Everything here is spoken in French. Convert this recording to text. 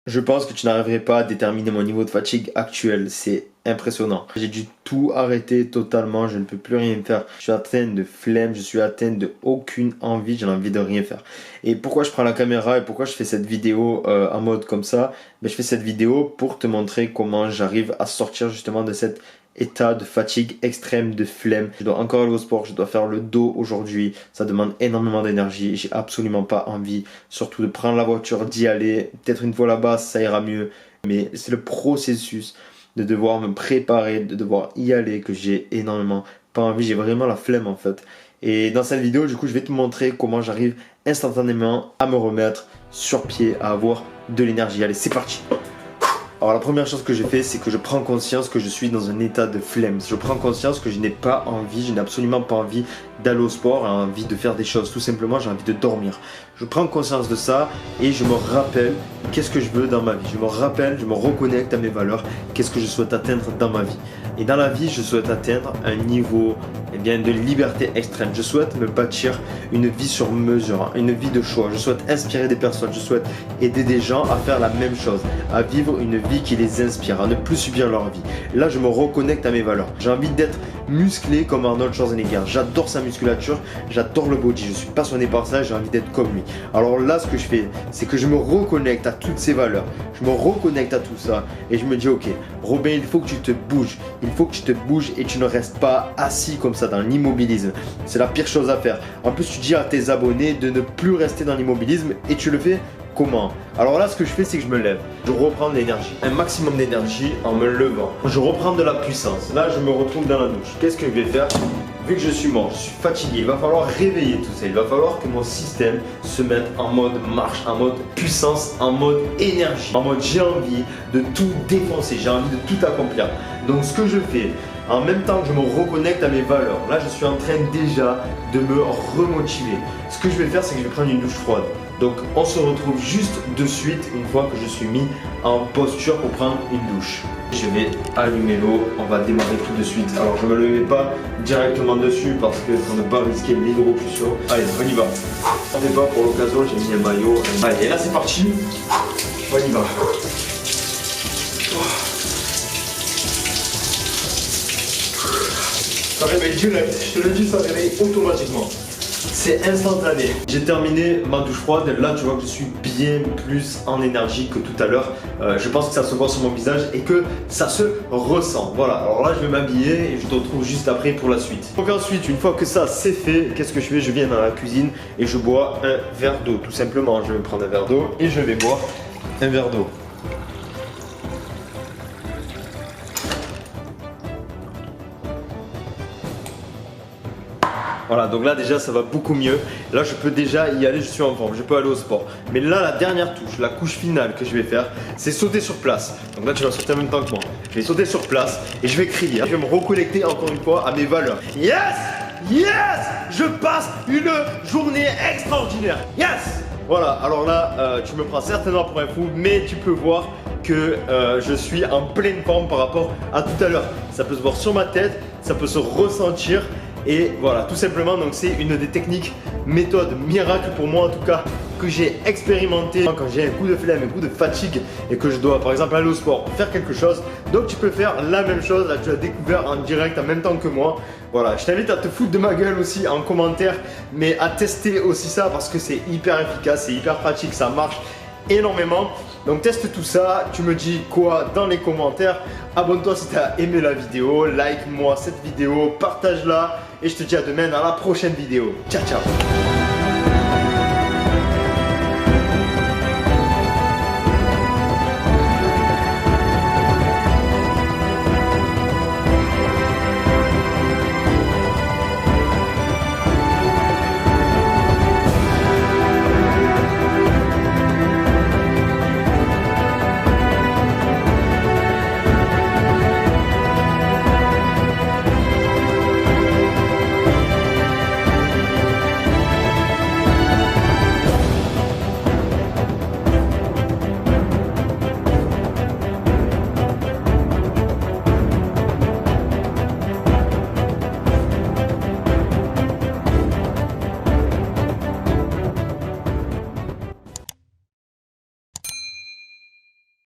Je pense que tu n'arriverais pas à déterminer mon niveau de fatigue actuel. C'est impressionnant. J'ai dû tout arrêter totalement. Je ne peux plus rien faire. Je suis atteint de flemme. Je suis atteint de aucune envie. J'ai envie de rien faire. Et pourquoi je prends la caméra et pourquoi je fais cette vidéo en mode comme ça? Je fais cette vidéo pour te montrer comment j'arrive à sortir justement de cet état de fatigue extrême, de flemme. Je dois encore aller au sport, je dois faire le dos aujourd'hui. Ça demande énormément d'énergie. J'ai absolument pas envie, surtout de prendre la voiture, d'y aller. Peut-être une fois là-bas, ça ira mieux. Mais c'est le processus de devoir me préparer, de devoir y aller que j'ai énormément pas envie. J'ai vraiment la flemme en fait. Et dans cette vidéo, du coup, je vais te montrer comment j'arrive instantanément à me remettre sur pied, à avoir de l'énergie. Allez, c'est parti! Alors la première chose que j'ai fait, c'est que je prends conscience que je suis dans un état de flemme. Je prends conscience que je n'ai pas envie, je n'ai absolument pas envie d'aller au sport, j'ai envie de faire des choses. Tout simplement, j'ai envie de dormir. Je prends conscience de ça et je me rappelle qu'est-ce que je veux dans ma vie. Je me rappelle, je me reconnecte à mes valeurs, qu'est-ce que je souhaite atteindre dans ma vie. Et dans la vie, je souhaite atteindre un niveau de liberté extrême. Je souhaite me bâtir une vie sur mesure, une vie de choix. Je souhaite inspirer des personnes, je souhaite aider des gens à faire la même chose, à vivre une vie qui les inspire, à ne plus subir leur vie. Là, je me reconnecte à mes valeurs. J'ai envie d'être musclé comme Arnold Schwarzenegger. J'adore sa musculature, j'adore le body. Je suis passionné par ça, j'ai envie d'être comme lui. Alors là, ce que je fais, c'est que je me reconnecte à toutes ces valeurs. Je me reconnecte à tout ça et je me dis, ok, Robin, il faut que tu te bouges. Il faut que tu te bouges et tu ne restes pas assis comme ça dans l'immobilisme. C'est la pire chose à faire. En plus, tu dis à tes abonnés de ne plus rester dans l'immobilisme et tu le fais comment? Alors là, ce que je fais, c'est que je me lève. Je reprends de l'énergie, un maximum d'énergie en me levant. Je reprends de la puissance. Là, je me retrouve dans la douche. Qu'est-ce que je vais faire? Vu que je suis mort, je suis fatigué, il va falloir réveiller tout ça. Il va falloir que mon système se mette en mode marche, en mode puissance, en mode énergie, en mode j'ai envie de tout défoncer, j'ai envie de tout accomplir. Donc ce que je fais, en même temps que je me reconnecte à mes valeurs, là je suis en train déjà de me remotiver. Ce que je vais faire, c'est que je vais prendre une douche froide. Donc on se retrouve juste de suite une fois que je suis mis en posture pour prendre une douche. Je vais allumer l'eau, on va démarrer tout de suite. Alors je ne me le mets pas directement dessus parce que pour ne pas risquer l'hydrocution. Allez, on y va. On fait pas pour l'occasion, j'ai mis un maillot. Allez, et là c'est parti. On y va. Ça réveille direct, je te le dis, ça réveille automatiquement. C'est instantané. J'ai terminé ma douche froide. Là, tu vois que je suis bien plus en énergie que tout à l'heure. Je pense que ça se voit sur mon visage et que ça se ressent. Voilà, alors là, je vais m'habiller et je te retrouve juste après pour la suite. Donc ensuite, une fois que ça c'est fait, qu'est-ce que je fais? Je viens dans la cuisine et je bois un verre d'eau. Tout simplement, je vais prendre un verre d'eau et je vais boire un verre d'eau. Voilà, donc là déjà ça va beaucoup mieux. Là je peux déjà y aller, je suis en forme, je peux aller au sport. Mais là la dernière touche, la couche finale que je vais faire, c'est sauter sur place. Donc là tu vas sauter en même temps que moi. Je vais sauter sur place et je vais crier. Je vais me reconnecter encore une fois à mes valeurs. Yes! Yes! Je passe une journée extraordinaire. Yes! Voilà, alors là tu me prends certainement pour un fou, mais tu peux voir que je suis en pleine forme par rapport à tout à l'heure. Ça peut se voir sur ma tête, ça peut se ressentir. Et voilà, tout simplement, donc c'est une des techniques, méthode miracle pour moi en tout cas, que j'ai expérimenté quand j'ai un coup de flemme, un coup de fatigue et que je dois par exemple aller au sport pour faire quelque chose. Donc tu peux faire la même chose, là tu l'as découvert en direct en même temps que moi. Voilà, je t'invite à te foutre de ma gueule aussi en commentaire, mais à tester aussi ça parce que c'est hyper efficace, c'est hyper pratique, ça marche énormément. Donc teste tout ça, tu me dis quoi dans les commentaires. Abonne-toi si tu as aimé la vidéo, like-moi cette vidéo, partage-la et je te dis à demain dans la prochaine vidéo. Ciao ciao.